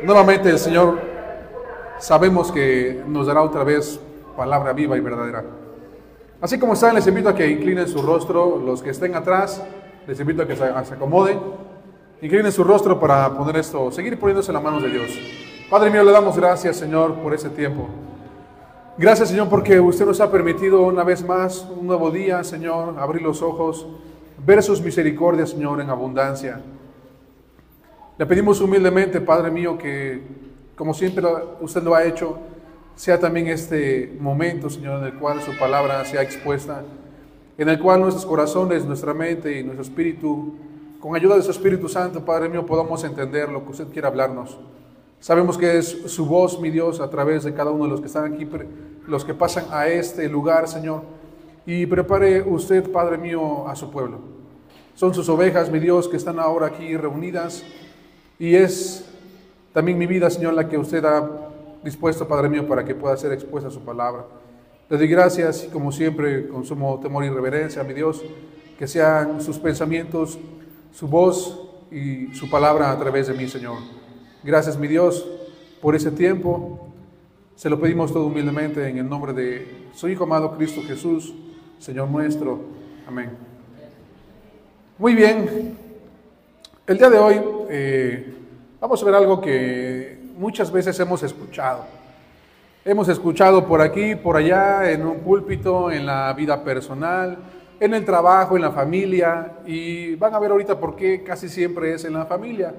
Nuevamente el Señor sabemos que nos dará otra vez palabra viva y verdadera. Así como están, les invito a que inclinen su rostro. Los que estén atrás, les invito a que se acomoden. Inclinen su rostro para poner esto, seguir poniéndose en las manos de Dios. Padre mío, le damos gracias, Señor, por este tiempo. Gracias, Señor, porque usted nos ha permitido una vez más, un nuevo día, Señor, abrir los ojos, ver sus misericordias, Señor, en abundancia. Le pedimos humildemente, Padre mío, que como siempre usted lo ha hecho, sea también este momento, Señor, en el cual su palabra sea expuesta, en el cual nuestros corazones, nuestra mente y nuestro espíritu, con ayuda de su Espíritu Santo, Padre mío, podamos entender lo que usted quiere hablarnos. Sabemos que es su voz, mi Dios, a través de cada uno de los que están aquí, los que pasan a este lugar, Señor, y prepare usted, Padre mío, a su pueblo. Son sus ovejas, mi Dios, que están ahora aquí reunidas, y es también mi vida, Señor, la que usted ha dispuesto, Padre mío, para que pueda ser expuesta su palabra. Le doy gracias y como siempre, con sumo temor y reverencia, mi Dios, que sean sus pensamientos, su voz y su palabra a través de mí, Señor. Gracias, mi Dios, por ese tiempo. Se lo pedimos todo humildemente en el nombre de su Hijo amado Cristo Jesús, Señor nuestro. Amén. Muy bien. El día de hoy vamos a ver algo que muchas veces hemos escuchado. Hemos escuchado por aquí, por allá, en un púlpito, en la vida personal, en el trabajo, en la familia, y van a ver ahorita por qué casi siempre es en la familia.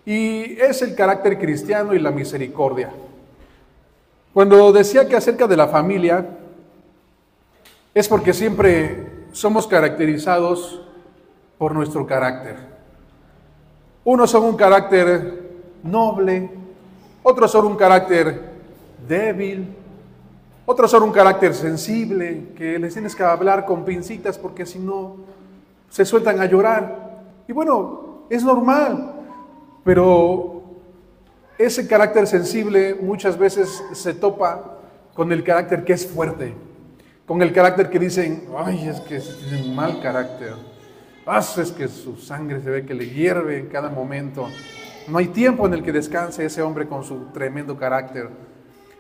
Y es el carácter cristiano y la misericordia. Cuando decía que acerca de la familia, es porque siempre somos caracterizados por nuestro carácter. Unos son un carácter noble, otros son un carácter débil, otros son un carácter sensible, que les tienes que hablar con pincitas porque si no se sueltan a llorar. Y bueno, es normal, pero ese carácter sensible muchas veces se topa con el carácter que es fuerte, con el carácter que dicen, ay, es que tiene un mal carácter. Es que su sangre se ve que le hierve en cada momento. No hay tiempo en el que descanse ese hombre con su tremendo carácter.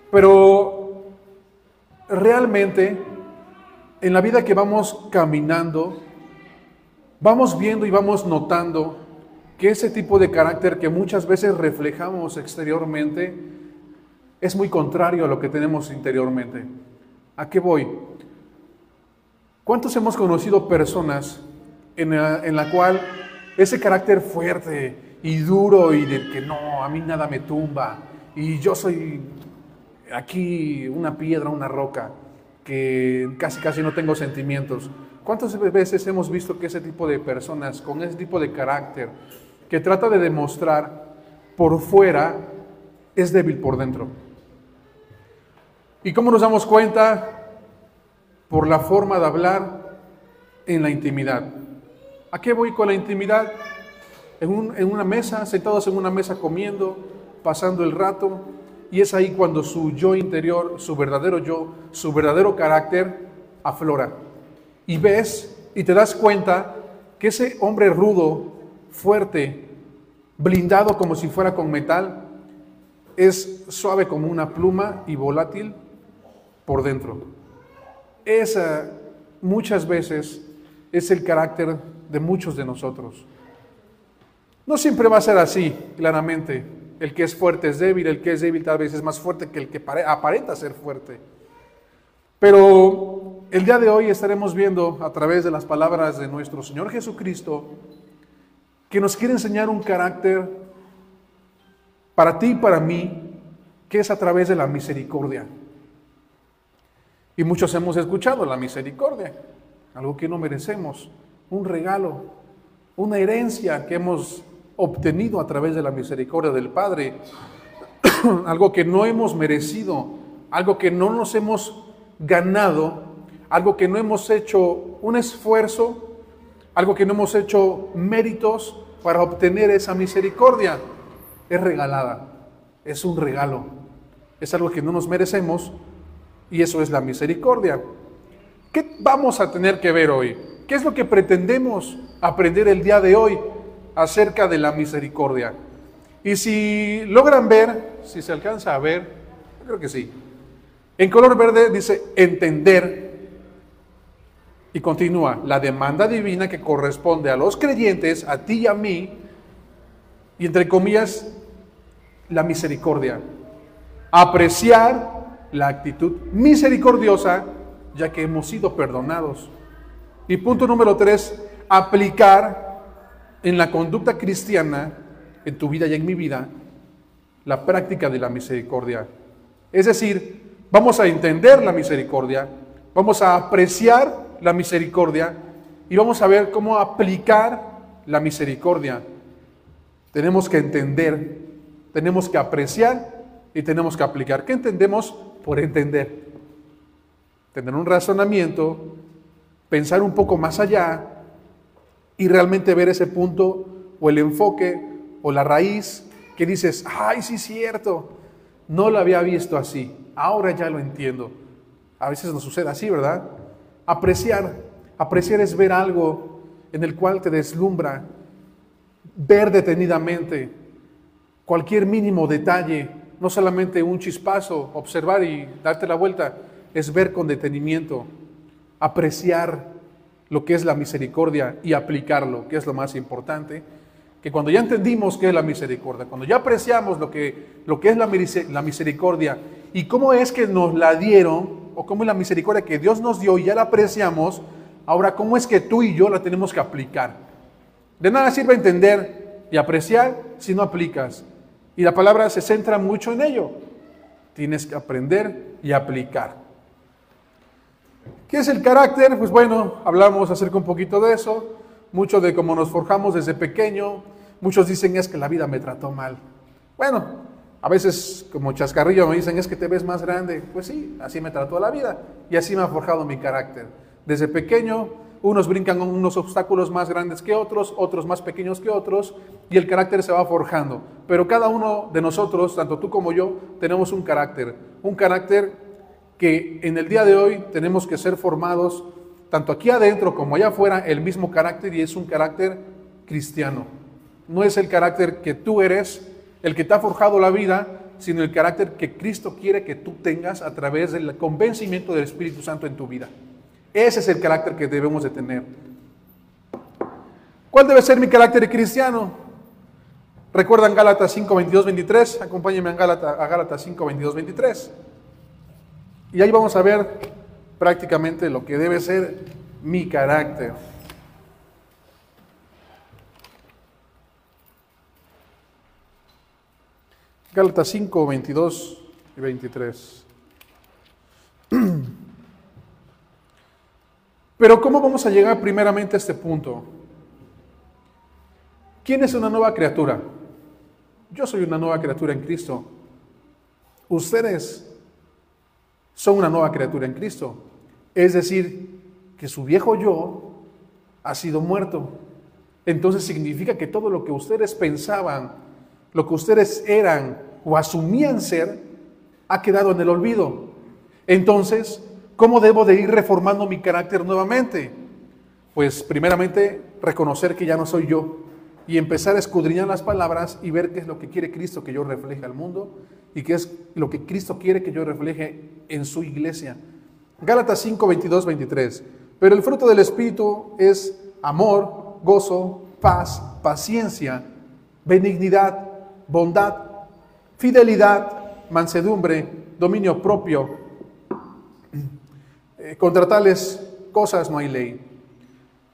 Pero realmente, en la vida que vamos caminando, vamos viendo y vamos notando que ese tipo de carácter que muchas veces reflejamos exteriormente es muy contrario a lo que tenemos interiormente. ¿A qué voy? ¿Cuántos hemos conocido personas en la cual ese carácter fuerte y duro y de que no, a mí nada me tumba y yo soy aquí una piedra, una roca, que casi no tengo sentimientos? ¿Cuántas veces hemos visto que ese tipo de personas con ese tipo de carácter que trata de demostrar por fuera es débil por dentro? ¿Y cómo nos damos cuenta? Por la forma de hablar en la intimidad. ¿A qué voy con la intimidad? En una mesa, sentados en una mesa comiendo, pasando el rato, y es ahí cuando su yo interior, su verdadero yo, su verdadero carácter aflora. Y ves y te das cuenta que ese hombre rudo, fuerte, blindado como si fuera con metal, es suave como una pluma y volátil por dentro. Esa muchas veces es el carácter de muchos de nosotros. No siempre va a ser así, claramente. El que es fuerte es débil, el que es débil tal vez es más fuerte que el que aparenta ser fuerte. Pero el día de hoy estaremos viendo a través de las palabras de nuestro Señor Jesucristo que nos quiere enseñar un carácter para ti y para mí, que es a través de la misericordia. Y muchos hemos escuchado la misericordia, algo que no merecemos, un regalo, una herencia que hemos obtenido a través de la misericordia del Padre, algo que no hemos merecido, algo que no nos hemos ganado, algo que no hemos hecho un esfuerzo, algo que no hemos hecho méritos para obtener esa misericordia. Es regalada, es un regalo, es algo que no nos merecemos y eso es la misericordia. ¿Qué vamos a tener que ver hoy? ¿Qué es lo que pretendemos aprender el día de hoy acerca de la misericordia? Y si logran ver, si se alcanza a ver, yo creo que sí. En color verde dice entender y continúa, la demanda divina que corresponde a los creyentes, a ti y a mí, y entre comillas, la misericordia. Apreciar la actitud misericordiosa, ya que hemos sido perdonados. Y punto número 3, aplicar en la conducta cristiana, en tu vida y en mi vida, la práctica de la misericordia. Es decir, vamos a entender la misericordia, vamos a apreciar la misericordia y vamos a ver cómo aplicar la misericordia. Tenemos que entender, tenemos que apreciar y tenemos que aplicar. ¿Qué entendemos por entender? Tener un razonamiento, pensar un poco más allá y realmente ver ese punto o el enfoque o la raíz que dices, ay, sí es cierto, no lo había visto así, ahora ya lo entiendo. A veces nos sucede así, ¿verdad? Apreciar es ver algo en el cual te deslumbra, ver detenidamente cualquier mínimo detalle, no solamente un chispazo, observar y darte la vuelta, es ver con detenimiento, apreciar lo que es la misericordia y aplicarlo, que es lo más importante, que cuando ya entendimos qué es la misericordia, cuando ya apreciamos lo que es la misericordia y cómo es que nos la dieron, o cómo es la misericordia que Dios nos dio y ya la apreciamos, ahora cómo es que tú y yo la tenemos que aplicar. De nada sirve entender y apreciar si no aplicas. Y la palabra se centra mucho en ello. Tienes que aprender y aplicar. ¿Qué es el carácter? Pues bueno, hablamos acerca un poquito de eso, mucho de cómo nos forjamos desde pequeño. Muchos dicen es que la vida me trató mal. Bueno, a veces como chascarrillo me dicen es que te ves más grande. Pues sí, así me trató la vida y así me ha forjado mi carácter. Desde pequeño, unos brincan unos obstáculos más grandes que otros, otros más pequeños que otros, y el carácter se va forjando. Pero cada uno de nosotros, tanto tú como yo, tenemos un carácter que en el día de hoy tenemos que ser formados, tanto aquí adentro como allá afuera, el mismo carácter, y es un carácter cristiano. No es el carácter que tú eres, el que te ha forjado la vida, sino el carácter que Cristo quiere que tú tengas a través del convencimiento del Espíritu Santo en tu vida. Ese es el carácter que debemos de tener. ¿Cuál debe ser mi carácter cristiano? ¿Recuerdan Gálatas 5, 22, 23? Acompáñenme a Gálatas 5, 22, 23. Y ahí vamos a ver prácticamente lo que debe ser mi carácter. Gálatas 5, 22 y 23. Pero ¿cómo vamos a llegar primeramente a este punto? ¿Quién es una nueva criatura? Yo soy una nueva criatura en Cristo. Ustedes son una nueva criatura en Cristo. Es decir, que su viejo yo ha sido muerto. Entonces significa que todo lo que ustedes pensaban, lo que ustedes eran o asumían ser, ha quedado en el olvido. Entonces, ¿cómo debo de ir reformando mi carácter nuevamente? Pues primeramente reconocer que ya no soy yo y empezar a escudriñar las palabras y ver qué es lo que quiere Cristo que yo refleje al mundo y qué es lo que Cristo quiere que yo refleje en su iglesia. Gálatas 5, 22, 23. Pero el fruto del Espíritu es amor, gozo, paz, paciencia, benignidad, bondad, fidelidad, mansedumbre, dominio propio. Contra tales cosas no hay ley.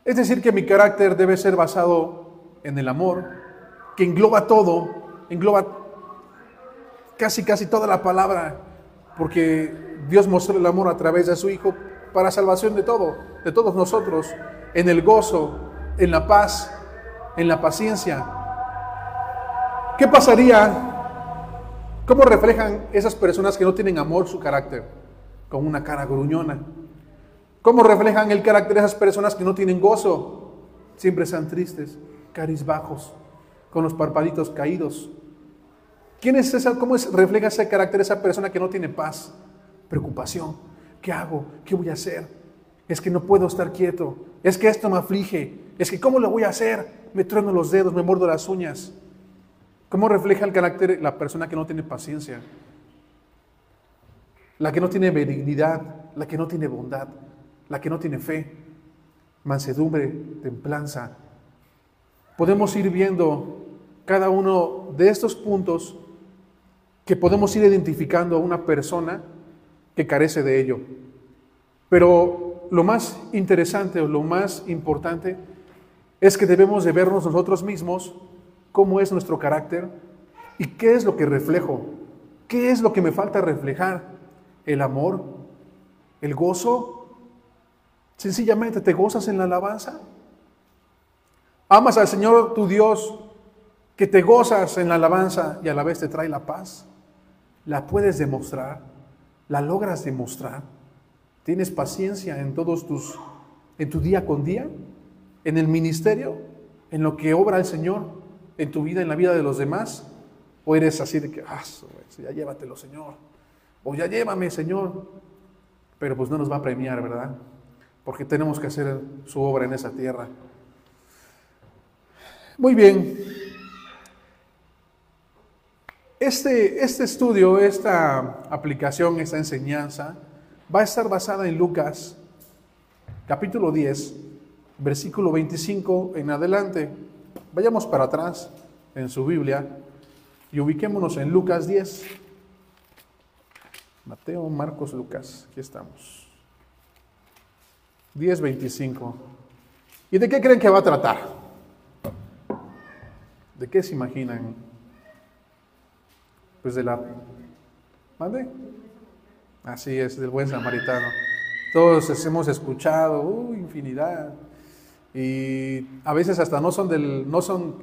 Es decir, que mi carácter debe ser basado en el amor, que engloba todo, engloba casi toda la palabra, porque Dios mostró el amor a través de su Hijo para salvación de todos nosotros, en el gozo, en la paz, en la paciencia. ¿Qué pasaría? ¿Cómo reflejan esas personas que no tienen amor su carácter? Con una cara gruñona. ¿Cómo reflejan el carácter de esas personas que no tienen gozo? Siempre están tristes, cabizbajos, con los parpaditos caídos. ¿Quién es esa? ¿Cómo refleja ese carácter de esa persona que no tiene paz? Preocupación. ¿Qué hago? ¿Qué voy a hacer? Es que no puedo estar quieto. Es que esto me aflige. Es que ¿cómo lo voy a hacer? Me trueno los dedos, me muerdo las uñas. ¿Cómo refleja el carácter la persona que no tiene paciencia? La que no tiene benignidad, la que no tiene bondad, la que no tiene fe, mansedumbre, templanza. Podemos ir viendo cada uno de estos puntos que podemos ir identificando a una persona que carece de ello. Pero lo más interesante o lo más importante es que debemos de vernos nosotros mismos cómo es nuestro carácter y qué es lo que reflejo, qué es lo que me falta reflejar. El amor, el gozo. Sencillamente, ¿te gozas en la alabanza? ¿Amas al Señor tu Dios, que te gozas en la alabanza y a la vez te trae la paz? ¿La puedes demostrar? ¿La logras demostrar? ¿Tienes paciencia en en tu día con día? ¿En el ministerio? ¿En lo que obra el Señor? ¿En tu vida, en la vida de los demás? ¿O eres así de que, ya llévatelo, Señor? O ya llévame, Señor. Pero pues no nos va a premiar, ¿verdad? Porque tenemos que hacer su obra en esa tierra. Muy bien. Este estudio, esta aplicación, esta enseñanza, va a estar basada en Lucas, capítulo 10, versículo 25 en adelante. Vayamos para atrás en su Biblia y ubiquémonos en Lucas 10. Mateo, Marcos, Lucas, aquí estamos. 10:25. ¿Y de qué creen que va a tratar? ¿De qué se imaginan? Pues de la... ¿Mande? Así es, del buen samaritano. Todos hemos escuchado, infinidad. Y a veces hasta no son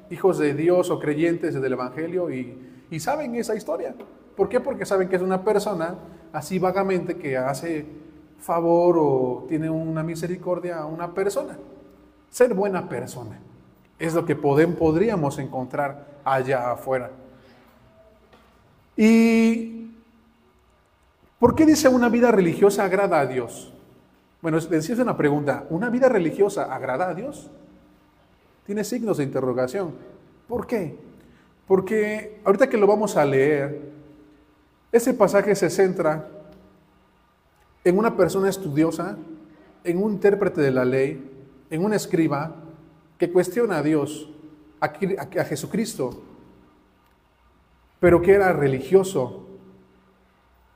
hijos de Dios o creyentes del Evangelio y saben esa historia. ¿Por qué? Porque saben que es una persona así vagamente que hace favor o tiene una misericordia a una persona. Ser buena persona es lo que podríamos encontrar allá afuera. ¿Y por qué dice una vida religiosa agrada a Dios? Bueno, es una pregunta. ¿Una vida religiosa agrada a Dios? Tiene signos de interrogación. ¿Por qué? Porque ahorita que lo vamos a leer, ese pasaje se centra en una persona estudiosa, en un intérprete de la ley, en un escriba que cuestiona a Dios, a Jesucristo, pero que era religioso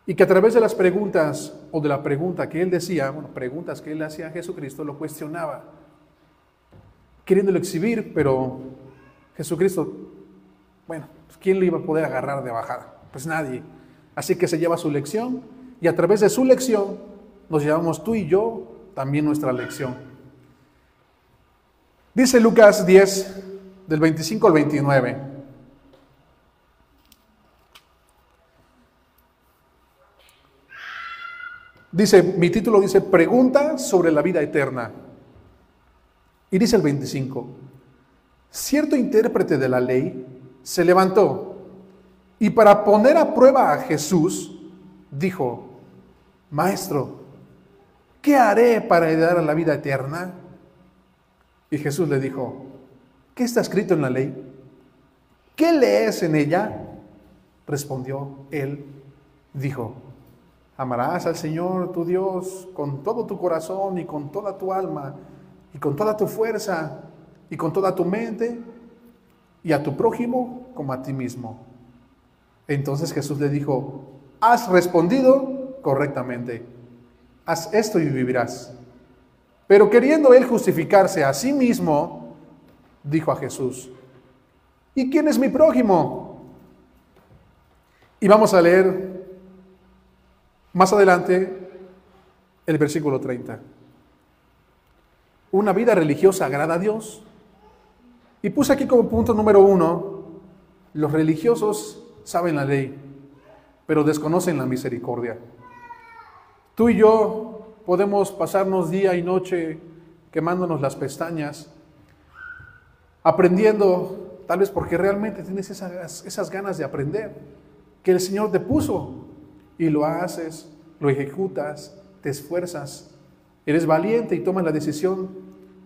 y que a través de las preguntas o de la pregunta que él decía, preguntas que él hacía a Jesucristo, lo cuestionaba, queriéndolo exhibir, pero Jesucristo, ¿quién le iba a poder agarrar de bajada? Pues nadie. Así que se lleva su lección y a través de su lección nos llevamos tú y yo también nuestra lección. Dice Lucas 10, del 25 al 29. Mi título dice, pregunta sobre la vida eterna. Y dice el 25, cierto intérprete de la ley se levantó y para poner a prueba a Jesús, dijo, Maestro, ¿qué haré para heredar la vida eterna? Y Jesús le dijo, ¿qué está escrito en la ley? ¿Qué lees en ella? Respondió él, dijo, amarás al Señor tu Dios con todo tu corazón y con toda tu alma y con toda tu fuerza y con toda tu mente y a tu prójimo como a ti mismo. Entonces Jesús le dijo, has respondido correctamente, haz esto y vivirás. Pero queriendo él justificarse a sí mismo, dijo a Jesús, ¿y quién es mi prójimo? Y vamos a leer más adelante el versículo 30. ¿Una vida religiosa agrada a Dios? Y puse aquí como punto número 1, los religiosos saben la ley, pero desconocen la misericordia. Tú y yo podemos pasarnos día y noche quemándonos las pestañas, aprendiendo, tal vez porque realmente tienes esas ganas de aprender, que el Señor te puso, y lo haces, lo ejecutas, te esfuerzas, eres valiente y tomas la decisión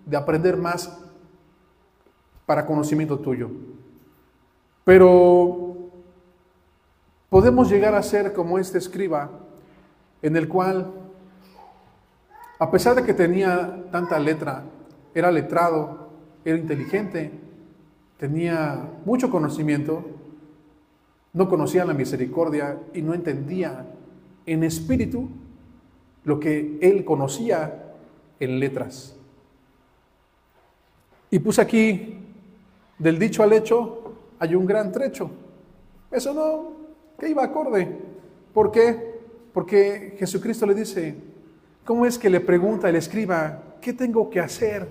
de aprender más para conocimiento tuyo. Pero podemos llegar a ser como este escriba, en el cual, a pesar de que tenía tanta letra, era letrado, era inteligente, tenía mucho conocimiento, no conocía la misericordia y no entendía en espíritu lo que él conocía en letras. Y puse aquí, del dicho al hecho, hay un gran trecho. Eso no, que iba acorde. ¿Por qué? Porque Jesucristo le dice, ¿cómo es que le pregunta el escriba, ¿qué tengo que hacer?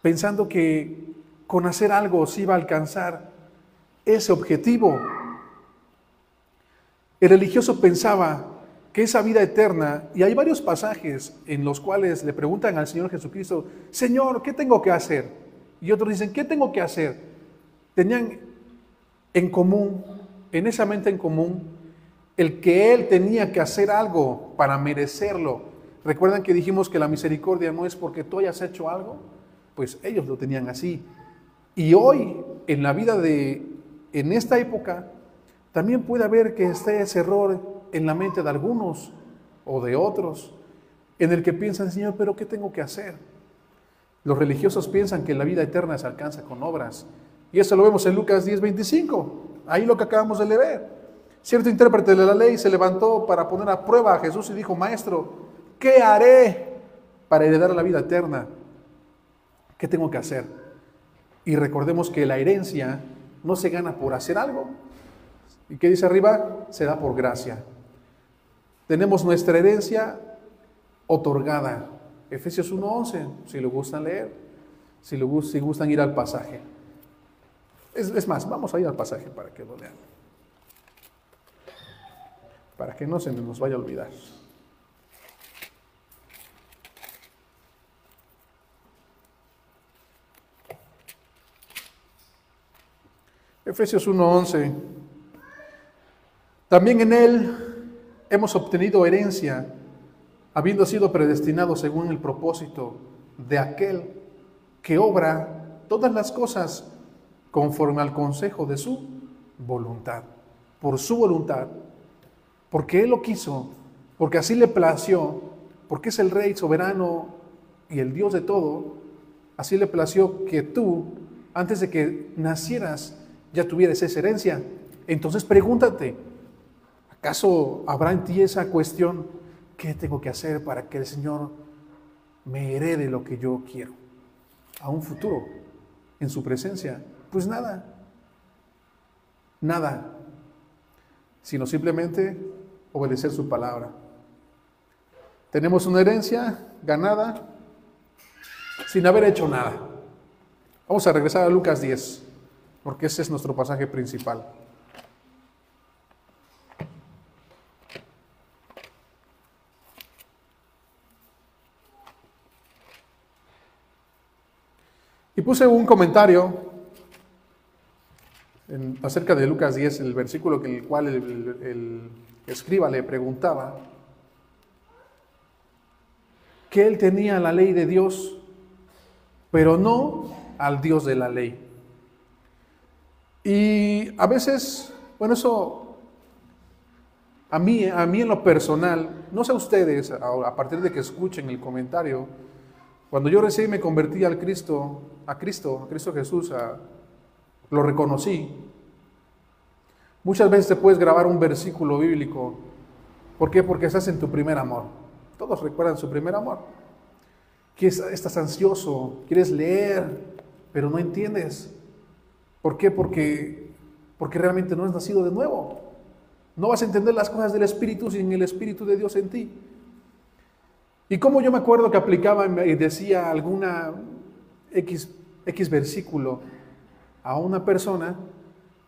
Pensando que con hacer algo se iba a alcanzar ese objetivo. El religioso pensaba que esa vida eterna, y hay varios pasajes en los cuales le preguntan al Señor Jesucristo, Señor, ¿qué tengo que hacer? Y otros dicen, ¿qué tengo que hacer? Tenían en común, en esa mente en común, el que Él tenía que hacer algo para merecerlo. ¿Recuerdan que dijimos que la misericordia no es porque tú hayas hecho algo? Pues ellos lo tenían así. Y hoy, en la vida en esta época, también puede haber que esté ese error en la mente de algunos o de otros, en el que piensan, Señor, ¿pero qué tengo que hacer? Los religiosos piensan que la vida eterna se alcanza con obras. Y eso lo vemos en Lucas 10:25. Ahí lo que acabamos de leer. Cierto intérprete de la ley se levantó para poner a prueba a Jesús y dijo, Maestro, ¿qué haré para heredar la vida eterna? ¿Qué tengo que hacer? Y recordemos que la herencia no se gana por hacer algo. ¿Y qué dice arriba? Se da por gracia. Tenemos nuestra herencia otorgada. Efesios 1:11, si lo gustan leer, si gustan ir al pasaje. Es más, vamos a ir al pasaje para que lo lean. Para que no se nos vaya a olvidar. Efesios 1:11. También en Él hemos obtenido herencia, habiendo sido predestinados según el propósito de aquel que obra todas las cosas conforme al consejo de su voluntad. Por su voluntad, porque Él lo quiso, porque así le plació, porque es el Rey soberano y el Dios de todo, así le plació que tú, antes de que nacieras, ya tuvieras esa herencia. Entonces pregúntate, ¿acaso habrá en ti esa cuestión? ¿Qué tengo que hacer para que el Señor me herede lo que yo quiero a un futuro en su presencia? Pues nada, sino simplemente obedecer su palabra. Tenemos una herencia ganada sin haber hecho nada. Vamos a regresar a Lucas 10, porque ese es nuestro pasaje principal. Y puse un comentario acerca de Lucas 10, el versículo en el cual el escriba le preguntaba que él tenía la ley de Dios, pero no al Dios de la ley. Y a veces, bueno, eso a mí en lo personal, no sé a ustedes, a partir de que escuchen el comentario, cuando yo recién me convertí a Cristo Jesús, lo reconocí. Muchas veces te puedes grabar un versículo bíblico. ¿Por qué? Porque estás en tu primer amor. Todos recuerdan su primer amor. Que estás ansioso, quieres leer, pero no entiendes. ¿Por qué? Porque realmente no has nacido de nuevo. No vas a entender las cosas del Espíritu sin el Espíritu de Dios en ti. Y como yo me acuerdo que aplicaba y decía alguna X versículo a una persona,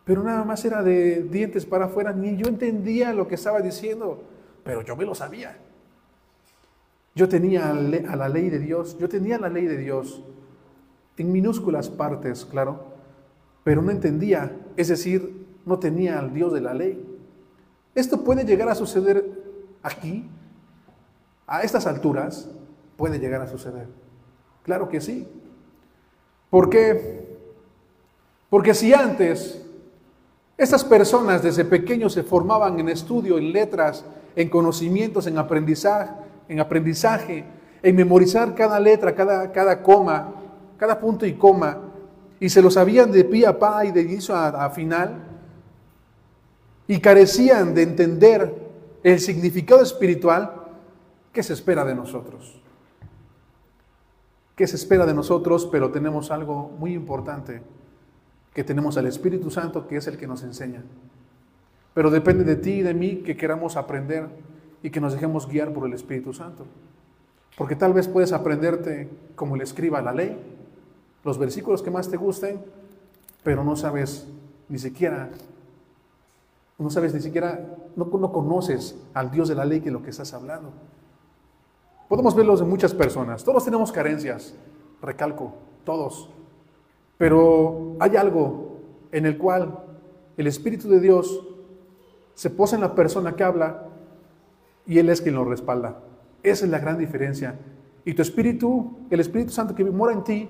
pero nada más era de dientes para afuera, ni yo entendía lo que estaba diciendo, pero yo me lo sabía. Yo tenía a la ley de Dios, en minúsculas partes, claro, pero no entendía, es decir, no tenía al Dios de la ley. Esto puede llegar a suceder aquí, a estas alturas, puede llegar a suceder. Claro que sí. ¿Por qué? Porque si antes estas personas desde pequeños se formaban en estudio, en letras, en conocimientos, en aprendizaje, en memorizar cada letra, cada coma, cada punto y coma, y se lo sabían de pie a pa y de inicio a final, y carecían de entender el significado espiritual, ¿qué se espera de nosotros? ¿Qué se espera de nosotros? Pero tenemos algo muy importante, que tenemos al Espíritu Santo, que es el que nos enseña. Pero depende de ti y de mí que queramos aprender y que nos dejemos guiar por el Espíritu Santo. Porque tal vez puedes aprenderte como el escriba la ley, los versículos que más te gusten, pero no conoces al Dios de la ley que es lo que estás hablando. Podemos verlo de muchas personas. Todos tenemos carencias, recalco, todos. Pero hay algo en el cual el Espíritu de Dios se posa en la persona que habla y Él es quien lo respalda. Esa es la gran diferencia. Y tu Espíritu, el Espíritu Santo que mora en ti,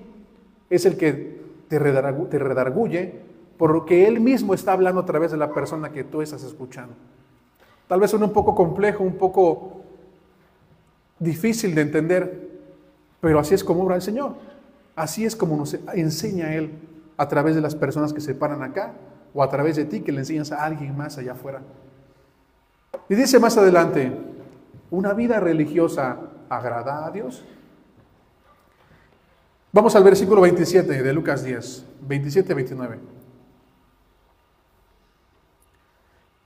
es el que te redarguye, porque Él mismo está hablando a través de la persona que tú estás escuchando. Tal vez suene un poco complejo, un poco difícil de entender, pero así es como obra el Señor. Así es como nos enseña Él a través de las personas que se paran acá o a través de ti que le enseñas a alguien más allá afuera. Y dice más adelante, ¿una vida religiosa agrada a Dios? Vamos al versículo 27 de Lucas 10, 27-29.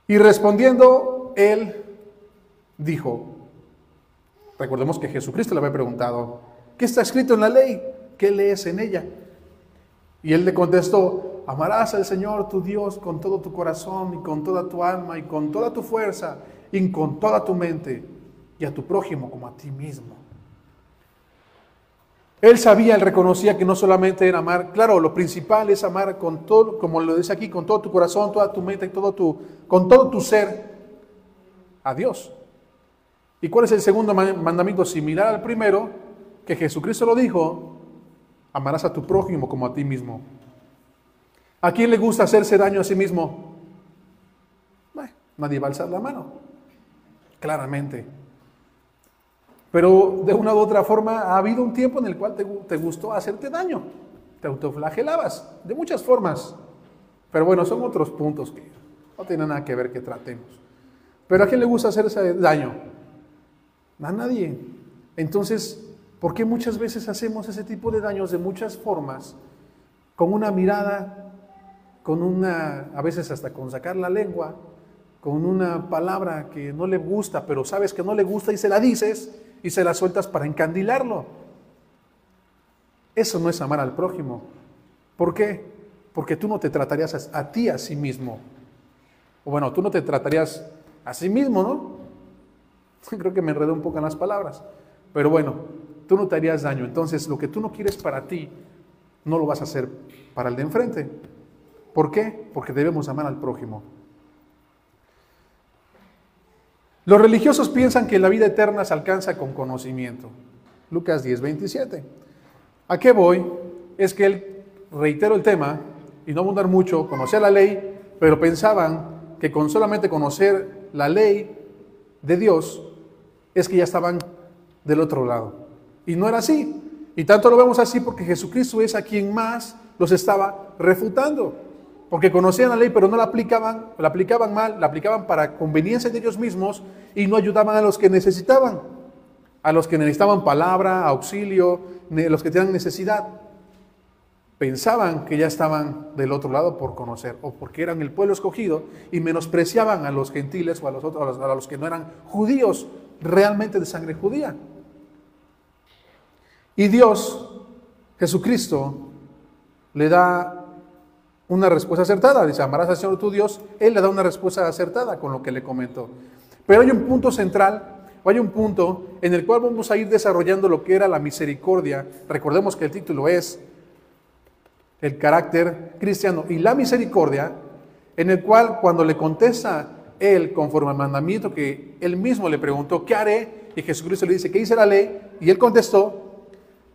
Y respondiendo, Él dijo, recordemos que Jesucristo le había preguntado, ¿qué está escrito en la ley? ¿Qué lees en ella? Y Él le contestó, amarás al Señor tu Dios con todo tu corazón y con toda tu alma y con toda tu fuerza y con toda tu mente y a tu prójimo como a ti mismo. Él sabía, él reconocía que no solamente era amar, claro, lo principal es amar con todo, como lo dice aquí, con todo tu corazón, toda tu mente y con todo tu ser a Dios. ¿Y cuál es el segundo mandamiento? Similar al primero, que Jesucristo lo dijo, amarás a tu prójimo como a ti mismo. ¿A quién le gusta hacerse daño a sí mismo? Nadie va a alzar la mano, claramente. Pero de una u otra forma ha habido un tiempo en el cual te gustó hacerte daño, te autoflagelabas, de muchas formas. Pero bueno, son otros puntos que no tienen nada que ver que tratemos. ¿Pero a quién le gusta hacerse daño? A nadie. Entonces, ¿por qué muchas veces hacemos ese tipo de daños de muchas formas? Con una mirada, a veces hasta con sacar la lengua, con una palabra que no le gusta, pero sabes que no le gusta y se la dices y se la sueltas para encandilarlo. Eso no es amar al prójimo. ¿Por qué? Porque tú no te tratarías a ti a sí mismo. O bueno, tú no te tratarías a sí mismo, ¿no? Creo que me enredé un poco en las palabras. Pero bueno, tú no te harías daño. Entonces, lo que tú no quieres para ti, no lo vas a hacer para el de enfrente. ¿Por qué? Porque debemos amar al prójimo. Los religiosos piensan que la vida eterna se alcanza con conocimiento. Lucas 10, 27. ¿A qué voy? Es que él, reitero el tema, y no abundar mucho, conocía la ley, pero pensaban que con solamente conocer la ley de Dios, es que ya estaban del otro lado. Y no era así. Y tanto lo vemos así porque Jesucristo es a quien más los estaba refutando. Porque conocían la ley, pero no la aplicaban mal, la aplicaban para conveniencia de ellos mismos y no ayudaban a los que necesitaban, a los que necesitaban palabra, auxilio, los que tenían necesidad. Pensaban que ya estaban del otro lado por conocer, o porque eran el pueblo escogido y menospreciaban a los gentiles o a los que no eran judíos, realmente de sangre judía. Y Dios, Jesucristo, le da una respuesta acertada. Dice, amarás al Señor tu Dios. Él le da una respuesta acertada con lo que le comentó. Pero hay un punto central, hay un punto en el cual vamos a ir desarrollando lo que era la misericordia. Recordemos que el título es el carácter cristiano y la misericordia, en el cual cuando le contesta él conforme al mandamiento que él mismo le preguntó, ¿qué haré? Y Jesucristo le dice, ¿qué dice la ley? Y él contestó,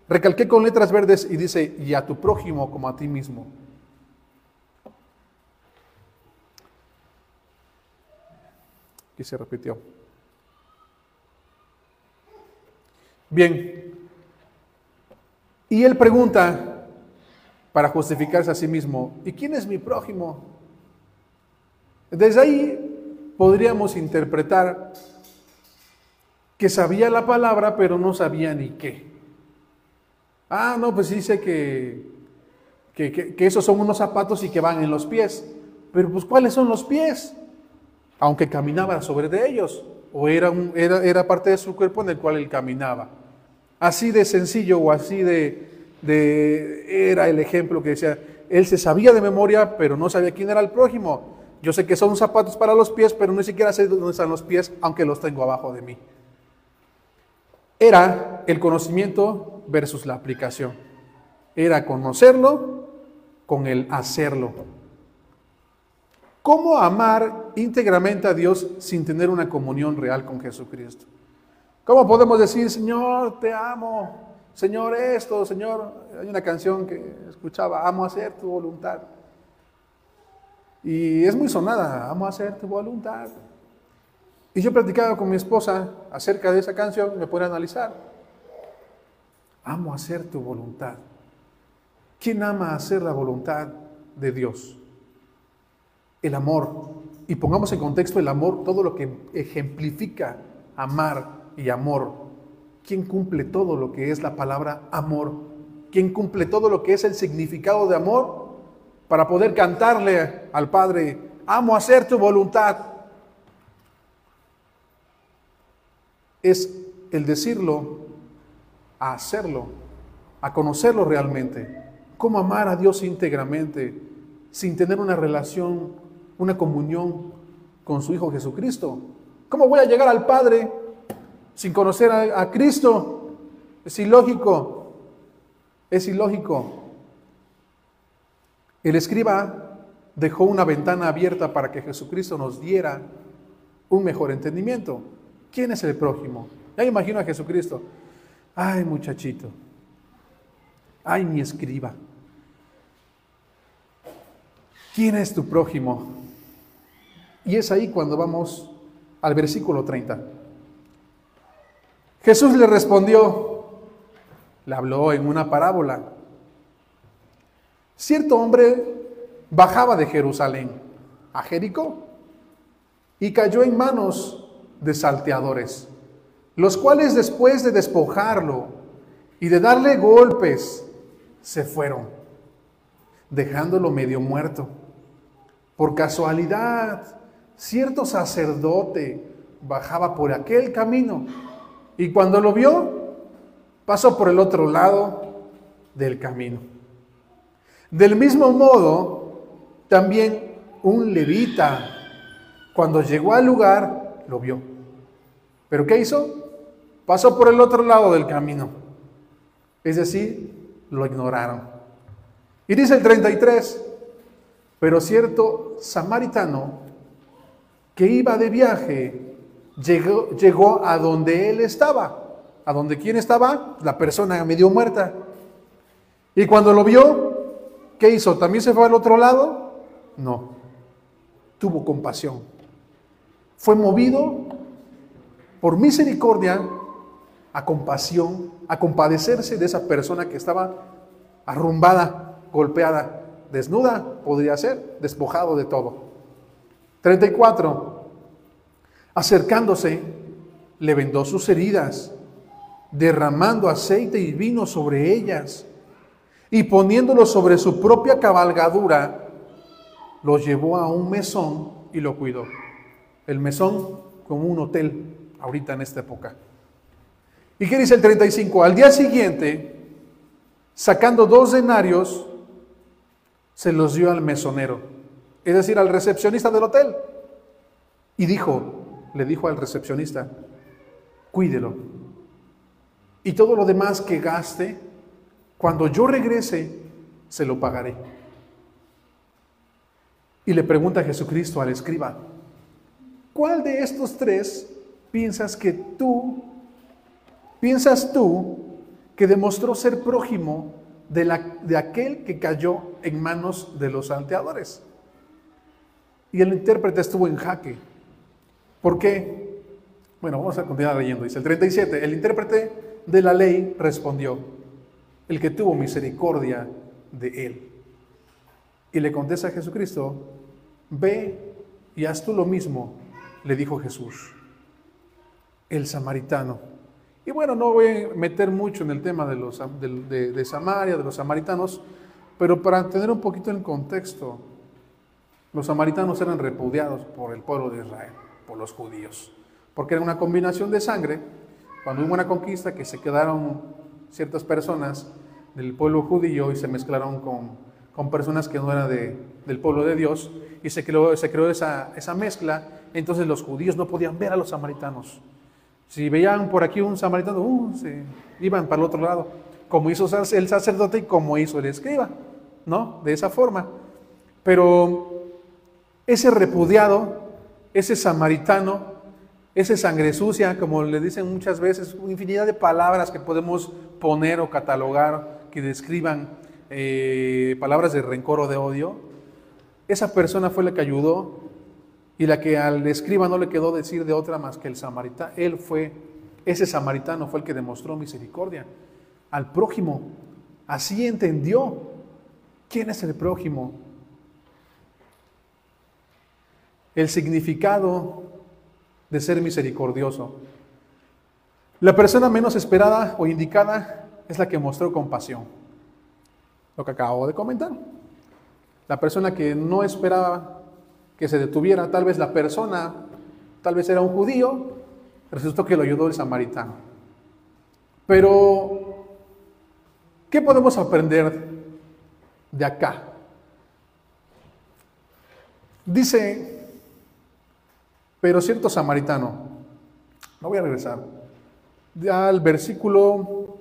recalqué con letras verdes y dice, y a tu prójimo como a ti mismo. Y se repitió. Bien. Y él pregunta, para justificarse a sí mismo, ¿y quién es mi prójimo? Desde ahí podríamos interpretar que sabía la palabra, pero no sabía ni qué. No, pues dice que esos son unos zapatos y que van en los pies. Pero pues, ¿cuáles son los pies? Aunque caminaba sobre de ellos, o era parte de su cuerpo en el cual él caminaba. Así de sencillo o así era el ejemplo que decía, él se sabía de memoria, pero no sabía quién era el prójimo. Yo sé que son zapatos para los pies, pero ni siquiera sé dónde están los pies, aunque los tengo abajo de mí. Era el conocimiento versus la aplicación. Era conocerlo con el hacerlo. ¿Cómo amar íntegramente a Dios sin tener una comunión real con Jesucristo? ¿Cómo podemos decir, Señor, te amo, Señor esto, Señor? Hay una canción que escuchaba, amo hacer tu voluntad. Y es muy sonada, amo hacer tu voluntad. Y yo platicaba con mi esposa acerca de esa canción, me pude analizar. Amo hacer tu voluntad. ¿Quién ama hacer la voluntad de Dios? El amor. Y pongamos en contexto el amor, todo lo que ejemplifica amar y amor. ¿Quién cumple todo lo que es la palabra amor? ¿Quién cumple todo lo que es el significado de amor? Para poder cantarle al Padre, amo hacer tu voluntad. Es el decirlo, a hacerlo, a conocerlo realmente. ¿Cómo amar a Dios íntegramente sin tener una relación, una comunión con su Hijo Jesucristo? ¿Cómo voy a llegar al Padre sin conocer a Cristo? Es ilógico. Es ilógico. El escriba dejó una ventana abierta para que Jesucristo nos diera un mejor entendimiento. ¿Quién es el prójimo? Ya me imagino a Jesucristo. Ay, muchachito. Ay, mi escriba. ¿Quién es tu prójimo? Y es ahí cuando vamos al versículo 30. Jesús le respondió, le habló en una parábola. Cierto hombre bajaba de Jerusalén a Jericó y cayó en manos de salteadores, los cuales después de despojarlo y de darle golpes, se fueron, dejándolo medio muerto. Por casualidad, cierto sacerdote bajaba por aquel camino y cuando lo vio, pasó por el otro lado del camino. Del mismo modo, también un levita, cuando llegó al lugar, lo vio. ¿Pero qué hizo? Pasó por el otro lado del camino. Es decir, lo ignoraron. Y dice el 33, pero cierto samaritano que iba de viaje, llegó a donde él estaba. ¿A donde quién estaba? La persona medio muerta. Y cuando lo vio, ¿qué hizo? ¿También se fue al otro lado? No. Tuvo compasión. Fue movido por misericordia a compasión, a compadecerse de esa persona que estaba arrumbada, golpeada, desnuda, podría ser, despojado de todo. 34. Acercándose, le vendó sus heridas, derramando aceite y vino sobre ellas, y poniéndolo sobre su propia cabalgadura, lo llevó a un mesón y lo cuidó. El mesón como un hotel ahorita en esta época. ¿Y qué dice el 35? Al día siguiente, sacando 2 denarios, se los dio al mesonero, es decir, al recepcionista del hotel. Y le dijo al recepcionista, cuídelo. Y todo lo demás que gaste, cuando yo regrese, se lo pagaré. Y le pregunta a Jesucristo al escriba, ¿cuál de estos 3 piensas tú que demostró ser prójimo de aquel que cayó en manos de los salteadores? Y el intérprete estuvo en jaque. ¿Por qué? Bueno, vamos a continuar leyendo. Dice el 37, el intérprete de la ley respondió, el que tuvo misericordia de él. Y le contesta a Jesucristo, ve y haz tú lo mismo, le dijo Jesús. El samaritano. Y bueno, no voy a meter mucho en el tema de Samaria, de los samaritanos, pero para tener un poquito el contexto, los samaritanos eran repudiados por el pueblo de Israel, por los judíos, porque era una combinación de sangre. Cuando hubo una conquista, que se quedaron ciertas personas del pueblo judío y se mezclaron con personas que no eran del pueblo de Dios, y se creó esa mezcla. Entonces los judíos no podían ver a los samaritanos. Si veían por aquí un samaritano, se iban para el otro lado, como hizo el sacerdote y como hizo el escriba, ¿no? De esa forma. Pero ese repudiado, ese samaritano, ese sangre sucia, como le dicen muchas veces, infinidad de palabras que podemos poner o catalogar, que describan palabras de rencor o de odio, esa persona fue la que ayudó. Y la que al escriba no le quedó decir de otra más que el samaritano. Ese samaritano fue el que demostró misericordia al prójimo. Así entendió quién es el prójimo. El significado de ser misericordioso. La persona menos esperada o indicada es la que mostró compasión. Lo que acabo de comentar. La persona que no esperaba que se detuviera, tal vez la persona, tal vez era un judío, resultó que lo ayudó el samaritano. Pero, ¿qué podemos aprender de acá? Dice, pero cierto samaritano, no voy a regresar, al versículo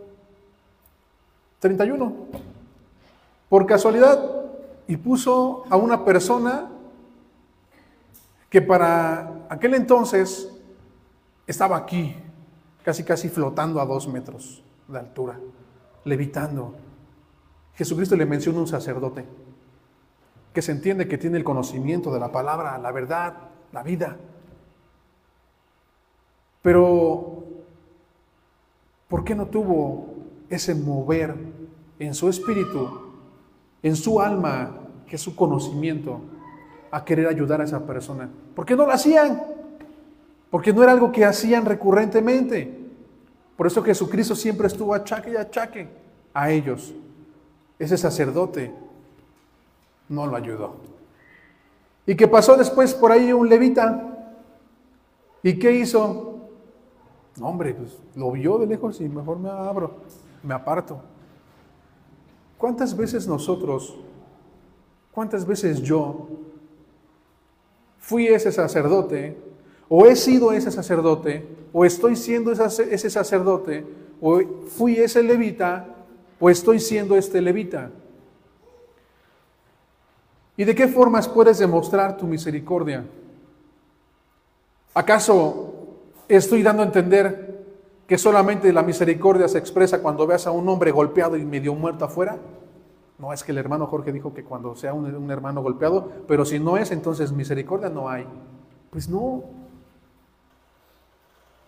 31, por casualidad, y puso a una persona que para aquel entonces estaba aquí, casi flotando a 2 metros de altura, levitando. Jesucristo le menciona un sacerdote, que se entiende que tiene el conocimiento de la palabra, la verdad, la vida. Pero, ¿por qué no tuvo ese mover en su espíritu, en su alma, que es su conocimiento, a querer ayudar a esa persona? ¿Por qué no lo hacían? Porque no era algo que hacían recurrentemente. Por eso Jesucristo siempre estuvo achaque y achaque a ellos. Ese sacerdote no lo ayudó. ¿Y qué pasó después? Por ahí un levita. ¿Y qué hizo? No, hombre, pues lo vio de lejos y mejor me aparto. ¿Cuántas veces yo fui ese sacerdote, o he sido ese sacerdote, o estoy siendo ese sacerdote, o fui ese levita, o estoy siendo este levita? ¿Y de qué formas puedes demostrar tu misericordia? ¿Acaso estoy dando a entender que solamente la misericordia se expresa cuando veas a un hombre golpeado y medio muerto afuera? No, es que el hermano Jorge dijo que cuando sea un hermano golpeado, pero si no es, entonces misericordia no hay. Pues no.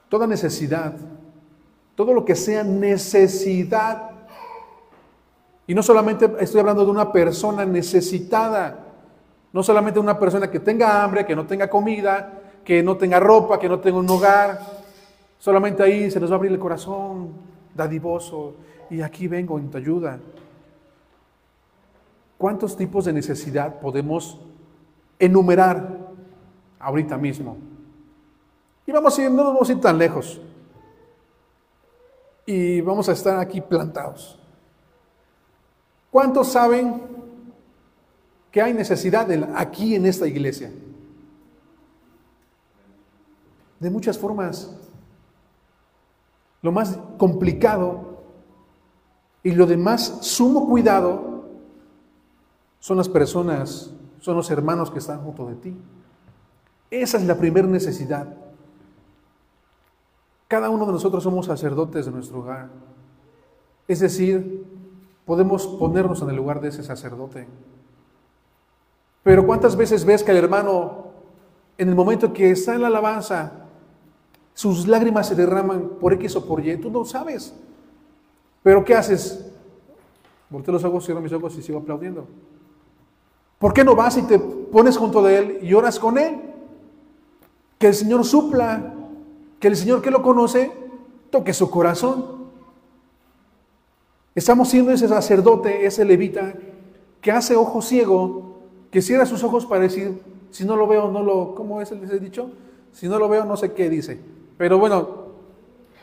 Toda necesidad, todo lo que sea necesidad, y no solamente estoy hablando de una persona necesitada, no solamente de una persona que tenga hambre, que no tenga comida, que no tenga ropa, que no tenga un hogar, solamente ahí se nos va a abrir el corazón dadivoso, y aquí vengo en tu ayuda. ¿Cuántos tipos de necesidad podemos enumerar ahorita mismo? Y no nos vamos a ir tan lejos. Y vamos a estar aquí plantados. ¿Cuántos saben que hay necesidad aquí en esta iglesia? De muchas formas. Lo más complicado y lo de más sumo cuidado son las personas, son los hermanos que están junto de ti. Esa es la primera necesidad. Cada uno de nosotros somos sacerdotes de nuestro hogar. Es decir, podemos ponernos en el lugar de ese sacerdote. Pero ¿cuántas veces ves que el hermano en el momento que está en la alabanza, sus lágrimas se derraman por X o por Y, tú no sabes. Pero ¿qué haces? Volteo los ojos, cierro mis ojos y sigo aplaudiendo. ¿Por qué no vas y te pones junto de Él y oras con Él? Que el Señor supla, que el Señor que lo conoce toque su corazón. Estamos siendo ese sacerdote, ese levita, que hace ojo ciego, que cierra sus ojos para decir, si no lo veo, no lo... ¿Cómo es ese dicho? Si no lo veo, no sé qué dice. Pero bueno,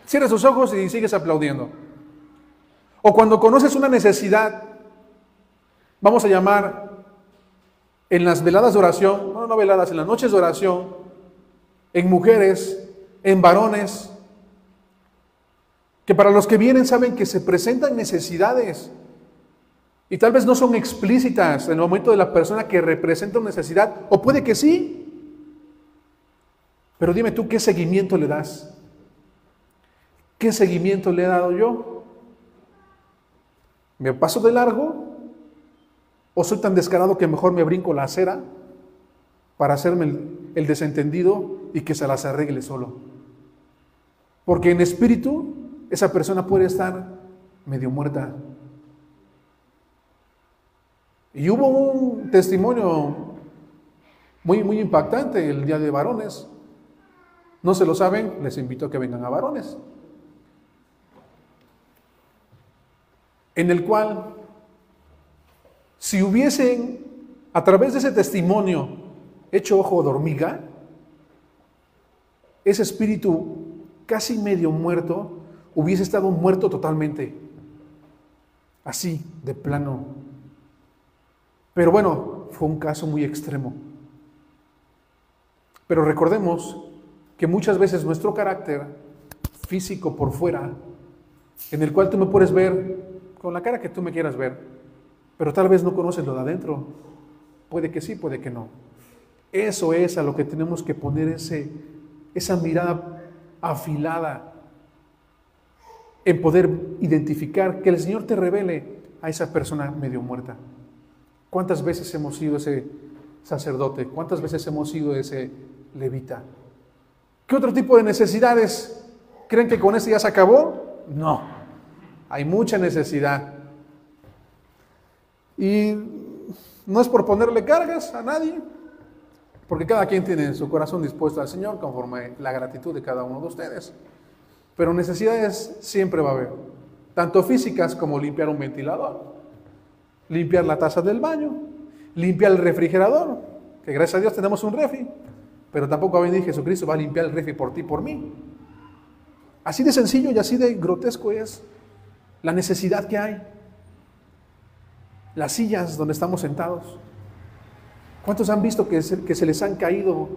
cierra sus ojos y sigues aplaudiendo. O cuando conoces una necesidad, vamos a llamar en las veladas de oración, no veladas, en las noches de oración, en mujeres, en varones, que para los que vienen saben que se presentan necesidades y tal vez no son explícitas en el momento de la persona que representa una necesidad, o puede que sí, pero dime tú, ¿qué seguimiento le das? ¿Qué seguimiento le he dado yo? ¿Me paso de largo? ¿O soy tan descarado que mejor me brinco la acera para hacerme el desentendido y que se las arregle solo? Porque en espíritu esa persona puede estar medio muerta. Y hubo un testimonio muy impactante el día de varones. ¿No se lo saben? Les invito a que vengan a varones. En el cual, si hubiesen, a través de ese testimonio, hecho ojo de hormiga, ese espíritu casi medio muerto hubiese estado muerto totalmente. Así, de plano. Pero bueno, fue un caso muy extremo. Pero recordemos que muchas veces nuestro carácter físico por fuera, en el cual tú me puedes ver con la cara que tú me quieras ver, pero tal vez no conoces lo de adentro. Puede que sí, puede que no. Eso es a lo que tenemos que poner esa mirada afilada, en poder identificar, que el Señor te revele a esa persona medio muerta. ¿Cuántas veces hemos sido ese sacerdote? ¿Cuántas veces hemos sido ese levita? ¿Qué otro tipo de necesidades? ¿Creen que con eso ya se acabó? No, hay mucha necesidad. Y no es por ponerle cargas a nadie, porque cada quien tiene su corazón dispuesto al Señor conforme la gratitud de cada uno de ustedes. Pero necesidades siempre va a haber, tanto físicas como limpiar un ventilador, limpiar la taza del baño, limpiar el refrigerador, que gracias a Dios tenemos un refri, pero tampoco va a venir Jesucristo, va a limpiar el refri por ti, por mí. Así de sencillo y así de grotesco es la necesidad que hay. Las sillas donde estamos sentados. ¿Cuántos han visto que se les han caído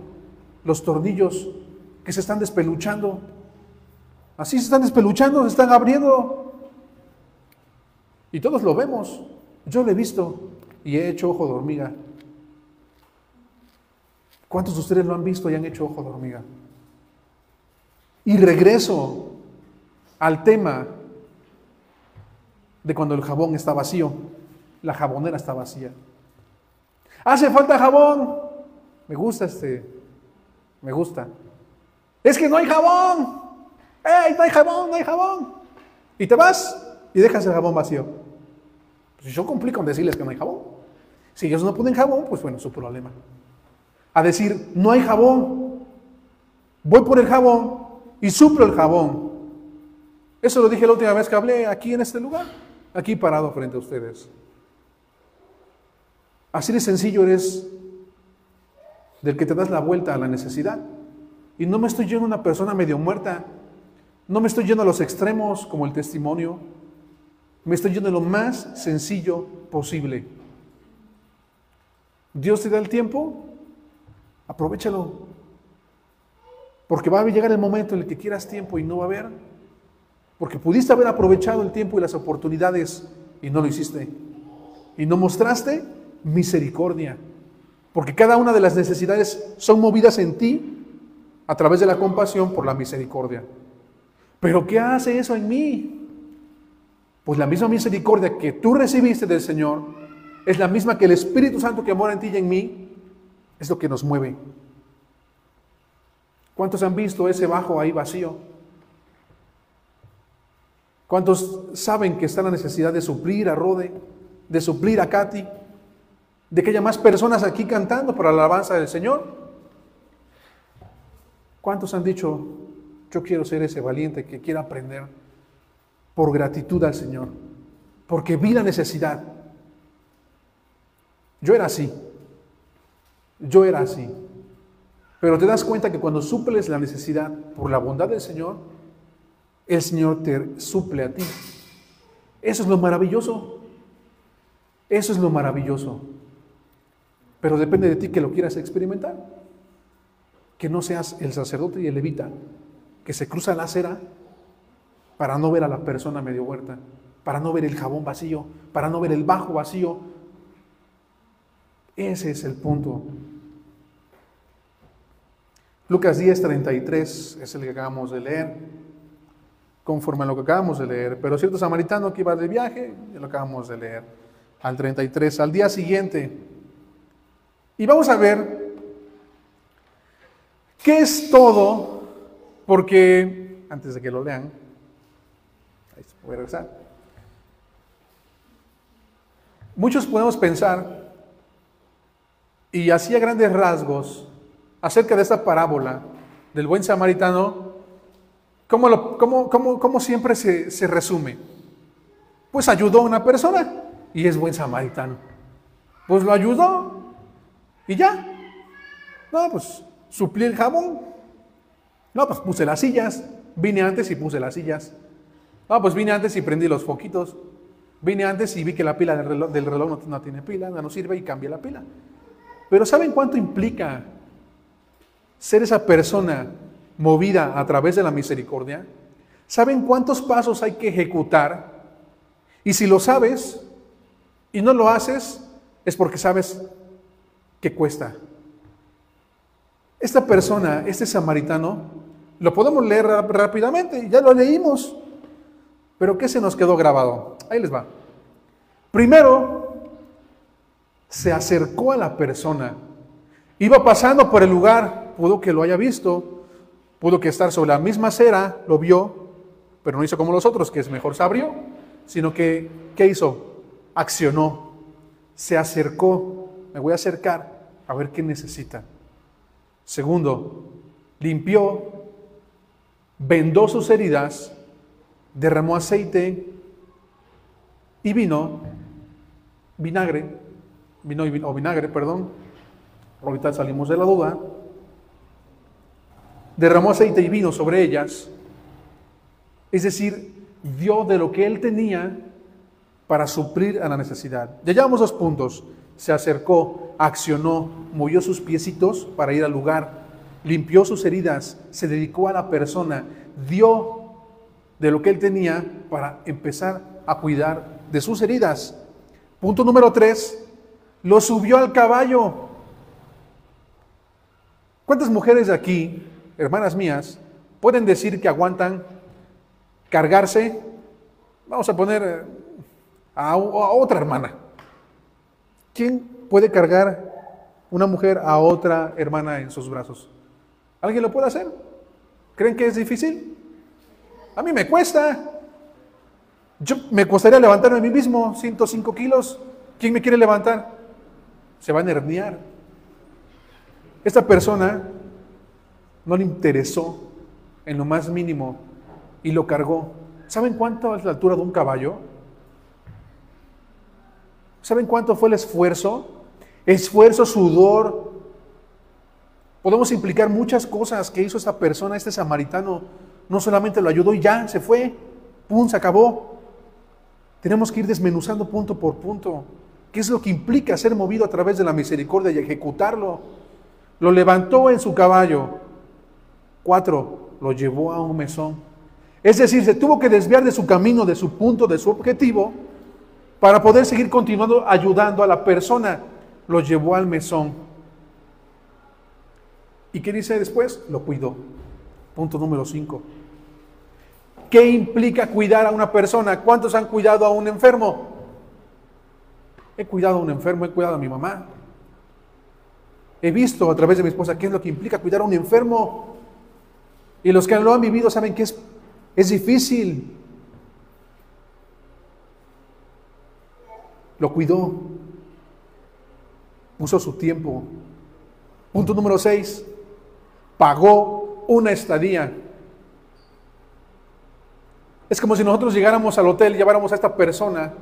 los tornillos, que se están despeluchando? Así se están despeluchando, se están abriendo. Y todos lo vemos. Yo lo he visto y he hecho ojo de hormiga. ¿Cuántos de ustedes lo han visto y han hecho ojo de hormiga? Y regreso al tema de cuando el jabón está vacío, la jabonera está vacía. ¿Hace falta jabón? Me gusta. Es que no hay jabón. ¡Ey, no hay jabón, no hay jabón! Y te vas y dejas el jabón vacío. Pues yo cumplí con decirles que no hay jabón. Si ellos no ponen jabón, pues bueno, su problema. A decir, no hay jabón. Voy por el jabón y suplo el jabón. Eso lo dije la última vez que hablé aquí en este lugar, aquí parado frente a ustedes. Así de sencillo eres del que te das la vuelta a la necesidad. Y no me estoy yendo a una persona medio muerta, no me estoy yendo a los extremos como el testimonio, me estoy yendo a lo más sencillo posible. Dios te da el tiempo, aprovéchalo. Porque va a llegar el momento en el que quieras tiempo y no va a haber. Porque pudiste haber aprovechado el tiempo y las oportunidades y no lo hiciste. Y no mostraste misericordia. Porque cada una de las necesidades son movidas en ti a través de la compasión por la misericordia. ¿Pero qué hace eso en mí? Pues la misma misericordia que tú recibiste del Señor es la misma que el Espíritu Santo que mora en ti y en mí, es lo que nos mueve. ¿Cuántos han visto ese bajo ahí vacío? ¿Cuántos saben que está la necesidad de suplir a Rode, de suplir a Katy, de que haya más personas aquí cantando para la alabanza del Señor? ¿Cuántos han dicho, yo quiero ser ese valiente que quiera aprender por gratitud al Señor, porque vi la necesidad? Yo era así, pero te das cuenta que cuando suples la necesidad por la bondad del Señor, el Señor te suple a ti. Eso es lo maravilloso, pero depende de ti que lo quieras experimentar. Que no seas el sacerdote y el levita que se cruza la acera para no ver a la persona medio huerta, para no ver el jabón vacío, para no ver el bajo vacío. Ese es el punto. Lucas 10:33 es el que acabamos de leer, conforme a lo que acabamos de leer. Pero cierto samaritano que iba de viaje, ya lo acabamos de leer, al 33, al día siguiente. Y vamos a ver ¿qué es todo? Porque, antes de que lo lean, ahí se puede regresar. Muchos podemos pensar, y así a grandes rasgos, acerca de esta parábola del buen samaritano, ¿cómo siempre se resume? Pues ayudó a una persona y es buen samaritano. Pues lo ayudó y ya. No, pues suplí el jabón. No, pues puse las sillas. Vine antes y puse las sillas. No, pues vine antes y prendí los foquitos. Vine antes y vi que la pila del reloj no tiene pila, no sirve y cambié la pila. Pero ¿saben cuánto implica ser esa persona movida a través de la misericordia? ¿Saben cuántos pasos hay que ejecutar? Y si lo sabes y no lo haces, es porque sabes que cuesta. Esta persona, este samaritano, lo podemos leer rápidamente, ya lo leímos, pero ¿qué se nos quedó grabado? Ahí les va. Primero, se acercó a la persona, iba pasando por el lugar, pudo que lo haya visto, pudo que estar sobre la misma acera, lo vio, pero no hizo como los otros, que es mejor se abrió, sino que, ¿qué hizo? Accionó, se acercó, me voy a acercar a ver qué necesita. Segundo, limpió, vendó sus heridas, derramó aceite y vino, vinagre, ahorita salimos de la duda, derramó aceite y vino sobre ellas, es decir, dio de lo que él tenía para suplir a la necesidad. Ya llevamos 2 puntos. Se acercó, accionó, movió sus piecitos para ir al lugar, limpió sus heridas, se dedicó a la persona, dio de lo que él tenía para empezar a cuidar de sus heridas. Punto número 3, lo subió al caballo. ¿Cuántas mujeres de aquí, hermanas mías, pueden decir que aguantan cargarse? Vamos a poner a otra hermana. ¿Quién puede cargar una mujer a otra hermana en sus brazos? ¿Alguien lo puede hacer? ¿Creen que es difícil? A mí me cuesta. Me costaría levantarme a mí mismo 105 kilos. ¿Quién me quiere levantar? Se van a herniar. Esta persona no le interesó en lo más mínimo y lo cargó. ¿Saben cuánto es la altura de un caballo? ¿Saben cuánto fue el esfuerzo? Esfuerzo, sudor. Podemos implicar muchas cosas que hizo esta persona, este samaritano. No solamente lo ayudó y ya, se fue. ¡Pum! Se acabó. Tenemos que ir desmenuzando punto por punto. ¿Qué es lo que implica ser movido a través de la misericordia y ejecutarlo? Lo levantó en su caballo. 4, lo llevó a un mesón. Es decir, se tuvo que desviar de su camino, de su punto, de su objetivo, para poder seguir continuando ayudando a la persona. Lo llevó al mesón. ¿Y qué dice después? Lo cuidó. Punto número 5. ¿Qué implica cuidar a una persona? ¿Cuántos han cuidado a un enfermo? He cuidado a un enfermo, he cuidado a mi mamá. He visto a través de mi esposa qué es lo que implica cuidar a un enfermo. Y los que lo han vivido saben que es difícil. Lo cuidó. Puso su tiempo. Punto número 6. Pagó una estadía. Es como si nosotros llegáramos al hotel y lleváramos a esta persona,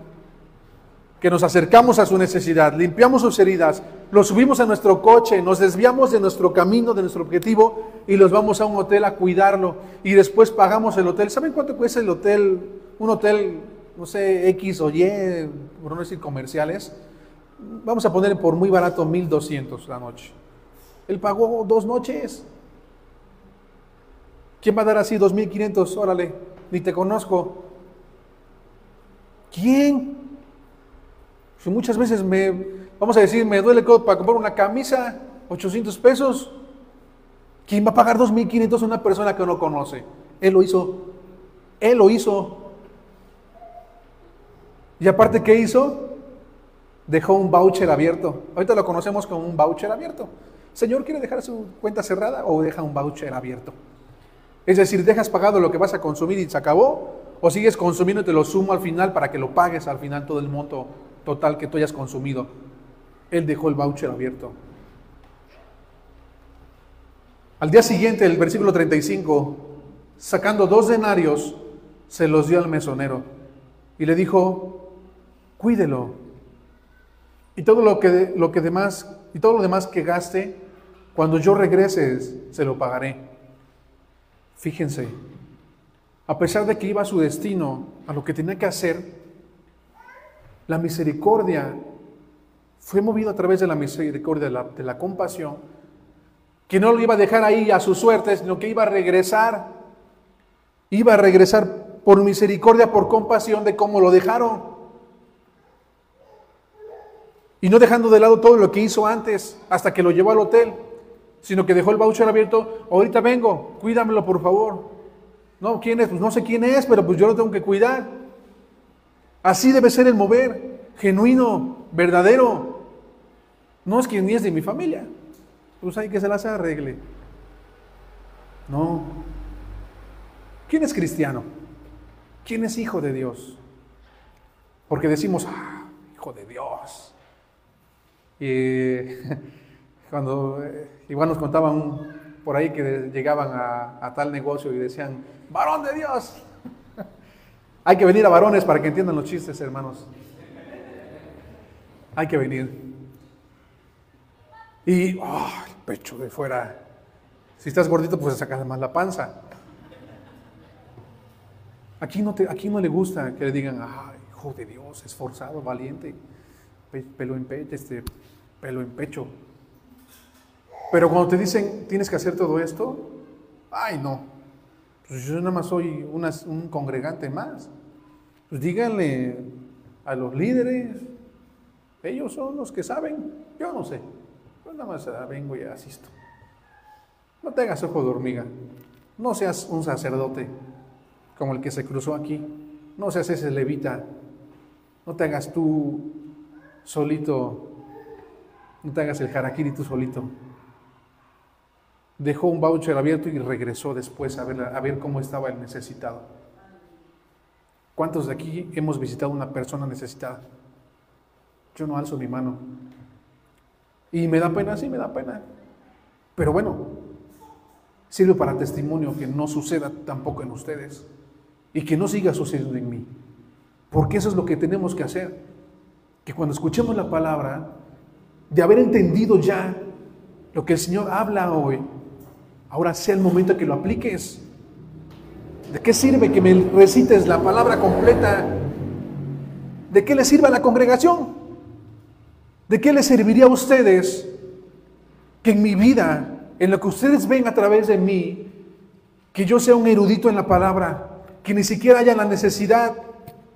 que nos acercamos a su necesidad, limpiamos sus heridas, lo subimos a nuestro coche, nos desviamos de nuestro camino, de nuestro objetivo, y los vamos a un hotel a cuidarlo, y después pagamos el hotel. ¿Saben cuánto cuesta el hotel? Un hotel, no sé, X o Y, por no decir comerciales. Vamos a poner por muy barato 1,200 la noche. Él pagó 2 noches. ¿Quién va a dar así 2,500? Órale, ni te conozco. ¿Quién? Si muchas veces me duele el codo para comprar una camisa, 800 pesos. ¿Quién va a pagar 2,500 a una persona que no conoce? Él lo hizo. Él lo hizo. Y aparte, ¿qué hizo? Dejó un voucher abierto. Ahorita lo conocemos como un voucher abierto. Señor, ¿quiere dejar su cuenta cerrada o deja un voucher abierto? Es decir, ¿dejas pagado lo que vas a consumir y se acabó? ¿O sigues consumiendo y te lo sumo al final para que lo pagues al final todo el monto total que tú hayas consumido? Él dejó el voucher abierto. Al día siguiente, el versículo 35, sacando 2 denarios, se los dio al mesonero y le dijo: cuídelo, y todo lo demás que gaste, cuando yo regrese, se lo pagaré. Fíjense, a pesar de que iba a su destino, a lo que tenía que hacer, la misericordia fue movido a través de la misericordia, de la compasión, que no lo iba a dejar ahí a su suerte, sino que iba a regresar por misericordia, por compasión de cómo lo dejaron. Y no dejando de lado todo lo que hizo antes, hasta que lo llevó al hotel, sino que dejó el voucher abierto. Ahorita vengo, cuídamelo por favor. No, ¿quién es? Pues no sé quién es, pero pues yo lo tengo que cuidar. Así debe ser el mover, genuino, verdadero. No es que ni es de mi familia, pues hay que se las arregle. No. ¿Quién es cristiano? ¿Quién es hijo de Dios? Porque decimos, hijo de Dios. Y cuando igual nos contaban por ahí que llegaban a tal negocio y decían, varón de Dios. Hay que venir a varones para que entiendan los chistes, hermanos. Hay que venir. Y el pecho de fuera. Si estás gordito, pues sacas más la panza. Aquí no le gusta que le digan, hijo de Dios, esforzado, valiente, pelo en pecho. Pero cuando te dicen, tienes que hacer todo esto, no, pues yo nada más soy un congregante más. Pues díganle a los líderes, ellos son los que saben, yo no sé. Yo nada más vengo y asisto. No te hagas ojo de hormiga, no seas un sacerdote como el que se cruzó aquí, no seas ese levita, no te hagas tú solito, no te hagas el harakiri tú solito. Dejó un voucher abierto y regresó después a ver cómo estaba el necesitado. ¿Cuántos de aquí hemos visitado a una persona necesitada? Yo no alzo mi mano. Y me da pena, sí me da pena. Pero bueno, sirve para testimonio que no suceda tampoco en ustedes y que no siga sucediendo en mí. Porque eso es lo que tenemos que hacer. Que cuando escuchemos la palabra, de haber entendido ya lo que el Señor habla hoy, ahora sea el momento que lo apliques. ¿De qué sirve que me recites la palabra completa? ¿De qué le sirve a la congregación? ¿De qué les serviría a ustedes que en mi vida, en lo que ustedes ven a través de mí, que yo sea un erudito en la palabra, que ni siquiera haya la necesidad,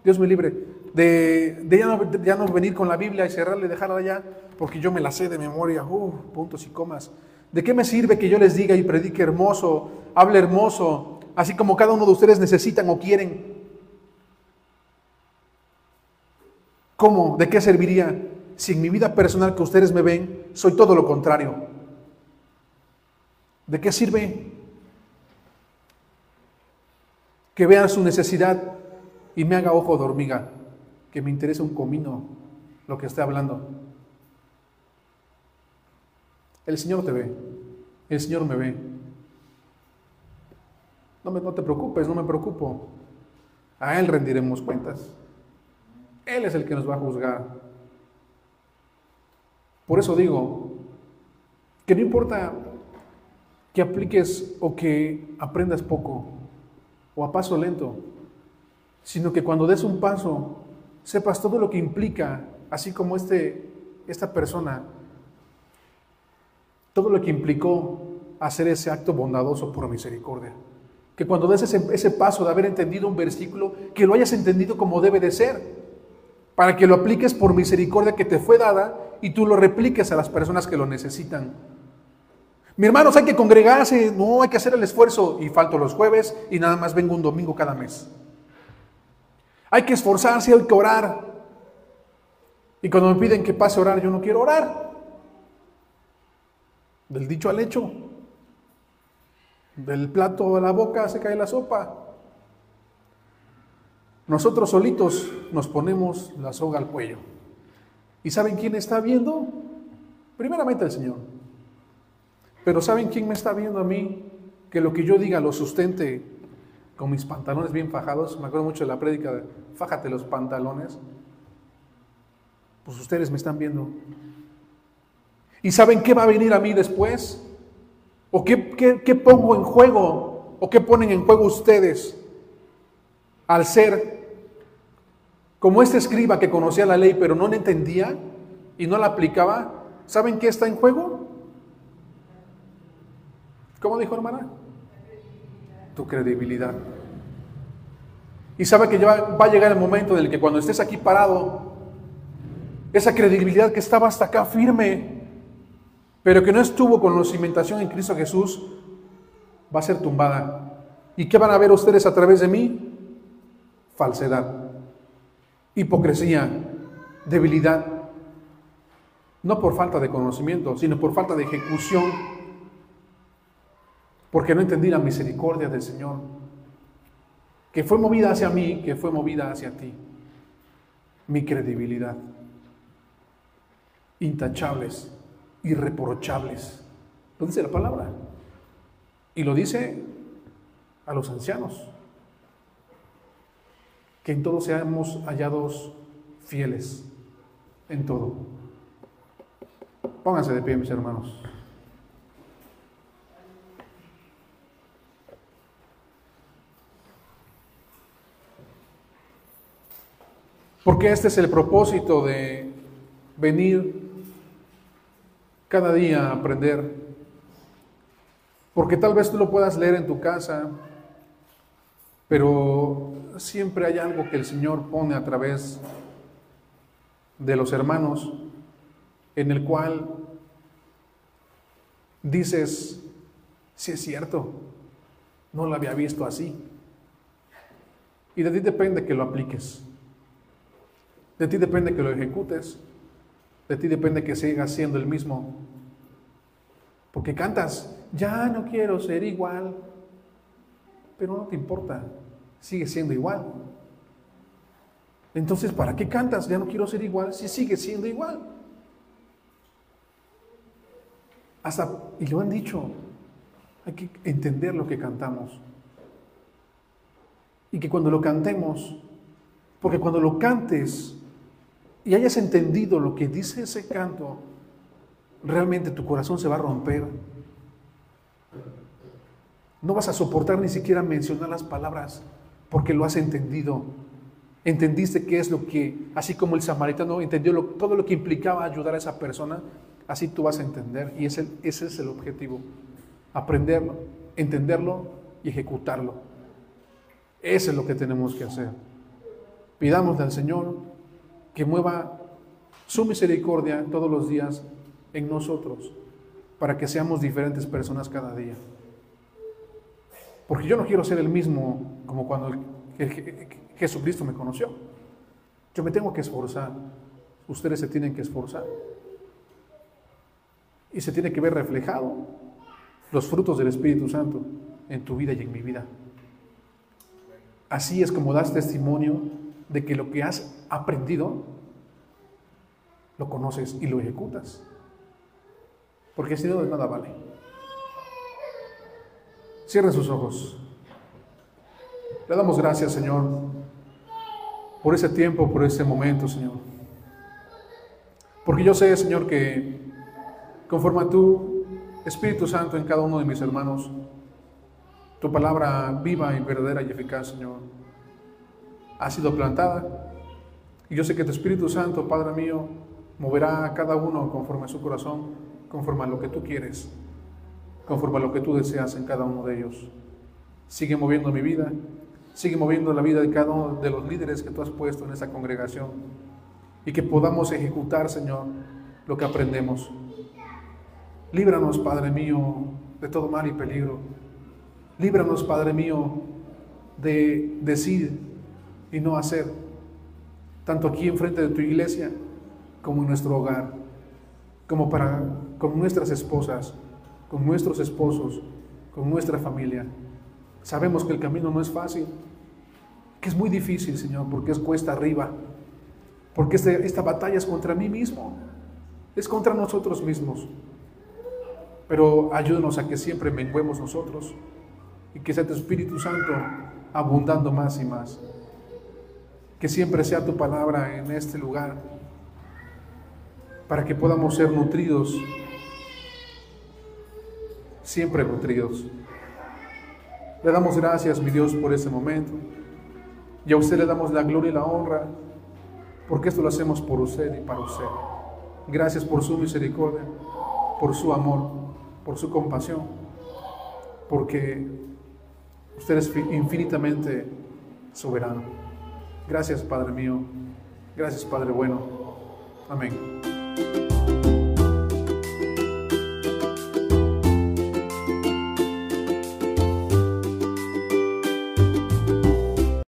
Dios me libre, de ya no venir con la Biblia y cerrarla y dejarla allá, porque yo me la sé de memoria, puntos y comas? ¿De qué me sirve que yo les diga y predique hermoso, hable hermoso, así como cada uno de ustedes necesitan o quieren? ¿Cómo? ¿De qué serviría si en mi vida personal que ustedes me ven, soy todo lo contrario? ¿De qué sirve? que vea su necesidad y me haga ojo de hormiga, que me interese un comino lo que esté hablando. El Señor te ve, el Señor me ve. No te preocupes, no me preocupo. A Él rendiremos cuentas. Él es el que nos va a juzgar. Por eso digo que no importa que apliques o que aprendas poco o a paso lento, sino que cuando des un paso sepas todo lo que implica, así como esta persona, todo lo que implicó hacer ese acto bondadoso por misericordia. Que cuando des ese paso de haber entendido un versículo, que lo hayas entendido como debe de ser, para que lo apliques por misericordia que te fue dada y tú lo repliques a las personas que lo necesitan. Mi hermanos, hay que congregarse, no hay que hacer el esfuerzo y falto los jueves y nada más vengo un domingo cada mes. Hay que esforzarse, hay que orar. Y cuando me piden que pase a orar, yo no quiero orar. Del dicho al hecho, del plato a la boca se cae la sopa. Nosotros solitos nos ponemos la soga al cuello. ¿Y saben quién está viendo? Primeramente el Señor. Pero ¿saben quién me está viendo a mí? Que lo que yo diga lo sustente con mis pantalones bien fajados. Me acuerdo mucho de la prédica de fájate los pantalones. Pues ustedes me están viendo. ¿Y saben qué va a venir a mí después? ¿O qué pongo en juego? ¿O qué ponen en juego ustedes? Al ser como este escriba que conocía la ley pero no la entendía y no la aplicaba, ¿saben qué está en juego? ¿Cómo dijo, hermana? Tu credibilidad. Y sabe que ya va a llegar el momento en el que cuando estés aquí parado, esa credibilidad que estaba hasta acá firme, pero que no estuvo con la cimentación en Cristo Jesús, va a ser tumbada. ¿Y qué van a ver ustedes a través de mí? Falsedad, hipocresía, debilidad. No por falta de conocimiento, sino por falta de ejecución. Porque no entendí la misericordia del Señor, que fue movida hacia mí, que fue movida hacia ti. Mi credibilidad. Intachables, irreprochables. Lo dice la palabra. Y lo dice a los ancianos. Que en todo seamos hallados fieles. En todo. Pónganse de pie, mis hermanos. Porque este es el propósito de venir cada día a aprender. Porque tal vez tú lo puedas leer en tu casa, pero siempre hay algo que el Señor pone a través de los hermanos, en el cual dices, sí es cierto, no lo había visto así. Y de ti depende que lo apliques. De ti depende que lo ejecutes. De ti depende que sigas siendo el mismo. Porque cantas, ya no quiero ser igual. Pero no te importa, sigues siendo igual. Entonces, ¿para qué cantas? Ya no quiero ser igual si sigues siendo igual. Y lo han dicho, hay que entender lo que cantamos. Y que cuando lo cantemos, porque cuando lo cantes y hayas entendido lo que dice ese canto, realmente tu corazón se va a romper. No vas a soportar ni siquiera mencionar las palabras porque lo has entendido. Entendiste qué es lo que, así como el samaritano entendió todo lo que implicaba ayudar a esa persona, así tú vas a entender. Y ese es el objetivo, aprenderlo, entenderlo y ejecutarlo. Eso es lo que tenemos que hacer. Pidámosle al Señor que mueva su misericordia todos los días en nosotros, para que seamos diferentes personas cada día. Porque yo no quiero ser el mismo como cuando Jesucristo me conoció. Yo me tengo que esforzar. Ustedes se tienen que esforzar. Y se tiene que ver reflejado los frutos del Espíritu Santo en tu vida y en mi vida. Así es como das testimonio de que lo que has aprendido lo conoces y lo ejecutas. Porque si no, de nada vale. Cierren sus ojos. Le damos gracias, Señor, por ese tiempo, por ese momento, Señor. Porque yo sé, Señor, que conforme a tu Espíritu Santo en cada uno de mis hermanos, tu palabra viva y verdadera y eficaz, Señor, ha sido plantada. Y yo sé que tu Espíritu Santo, Padre mío, moverá a cada uno conforme a su corazón, conforme a lo que tú quieres, conforme a lo que tú deseas en cada uno de ellos. Sigue moviendo mi vida, sigue moviendo la vida de cada uno de los líderes que tú has puesto en esta congregación, y que podamos ejecutar, Señor, lo que aprendemos. Líbranos, Padre mío, de todo mal y peligro. Líbranos, Padre mío, de decir y no hacer, tanto aquí enfrente de tu iglesia, como en nuestro hogar, con nuestras esposas, con nuestros esposos, con nuestra familia. Sabemos que el camino no es fácil, que es muy difícil, Señor, porque es cuesta arriba, porque esta batalla es contra mí mismo, es contra nosotros mismos. Pero ayúdanos a que siempre menguemos nosotros y que sea tu Espíritu Santo abundando más y más. Que siempre sea tu palabra en este lugar, para que podamos ser nutridos, siempre nutridos. Le damos gracias, mi Dios, por este momento, y a usted le damos la gloria y la honra, porque esto lo hacemos por usted y para usted. Gracias por su misericordia, por su amor, por su compasión, porque usted es infinitamente soberano. Gracias, Padre mío. Gracias, Padre bueno. Amén.